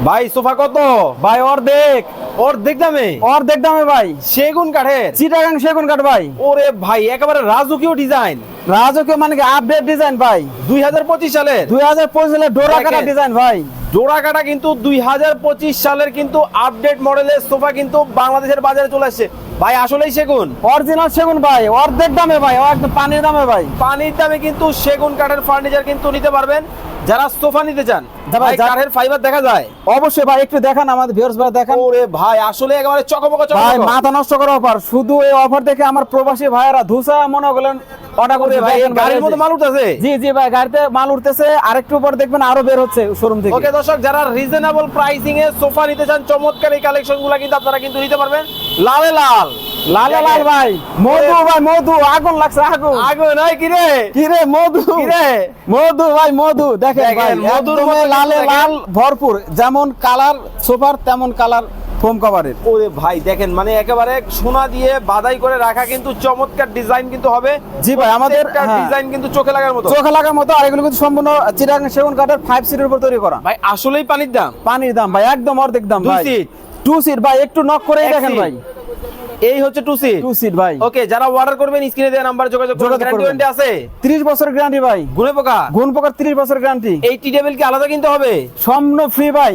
ভাই সোফা কত? ভাই অর্ধেক অর্ধেক দামে? অর্ধেক দামে ভাই, সেগুন কাঠের? চিটাগাং সেগুন কাঠ ভাই। ওরে ভাই একেবারে রাজকীয় ডিজাইন, রাজকীয় মানে কি আপডেট ডিজাইন ভাই, 2025 সালের 2025 সালে ডোরা কাটা দেখেন। ডিজাইন ভাই। জোড়া কাটা কিন্তু 2025 সালের কিন্তু আপডেট মডেলের সোফা কিন্তু বাংলাদেশের বাজারে চলে আসছে। ভাই আসলেই সেগুন? অরিজিনাল সেগুন ভাই, অর্ধেক দামে ভাই, একদম পানির দামে ভাই। পানির দামে কিন্তু সেগুন কাঠের ফার্নিচার কিন্তু নিতে পারবেন যারা সোফা নিতে চান। ভাই কাঠের ফাইবার দেখা যায়? অবশ্যই ভাই, একটু দেখান আমাদের ভিউয়ার্স ভাই, দেখান। ওরে ভাই আসলে একেবারে চকমক ভাই চকমক। মাথা নষ্ট করা অফার, শুধু এই অফার দেখে আমার প্রবাসী ভাইয়েরা ধুসা মনে করলেন অর্ডার করে। ভাই গাড়ির মধ্যে মাল উঠতেছে। জি জি ভাই, গাড়িতে মাল উঠতেছে, আরেকটু পর দেখবেন আরো বের হচ্ছে শোরুম থেকে। ওকে দর্শক, যারা রিজনেবল প্রাইসিং এ সোফা নিতে চান, চমৎকার এই কালেকশনগুলো কিন্তু আপনারা কিন্তু নিতে পারবেন। লালে লাল, লাল লাল ভাই, মধু ভাই, মধু আগুন লাগছে, আগুন আগে নয় কি রে? কি রে মধু, কি রে? মধু ভাই, মধু দেখেন ভাই, দেখেন, মধুর মধুর মতো লালে দেখেন। লাল ভরপুর, যেমন কালার সোফার তেমন কালার ফোম কভারের। ওরে ভাই দেখেন, মানে একেবারে সোনা দিয়ে বাধাই করে রাখা কিন্তু চমৎকার ডিজাইন কিন্তু হবে। জি ভাই, আমাদের ডিজাইন কিন্তু চোখে লাগার মতো, চোখে লাগার মতো। আর এগুলো কিন্তু সম্পূর্ণ চিটাগাং সেগুন কাঠের 5 সিটের উপর তৈরি করা। ভাই আসলেই পানির দাম। পানির দাম ভাই একদম অর্ধেক দাম 2 ভাই। সিট? 2 সিট ভাই, একটু নক করে এক দেখেন সিট? ভাই। এই হচ্ছে 2 সিট। 2 সিট ভাই, ওকে, যারা অর্ডার করবেন স্ক্রিনে দেওয়া নাম্বারে যোগাযোগ করুন। গ্যারান্টি করবেন। ওয়ারেন্টি আছে? 30 বছরের গ্যারান্টি ভাই, গুনে পোকা? গুণ প্রকার 30 বছরের গ্যারান্টি। এই টি টেবিল কি আলাদা কিনতে হবে? সম্পূর্ণ ফ্রি ভাই।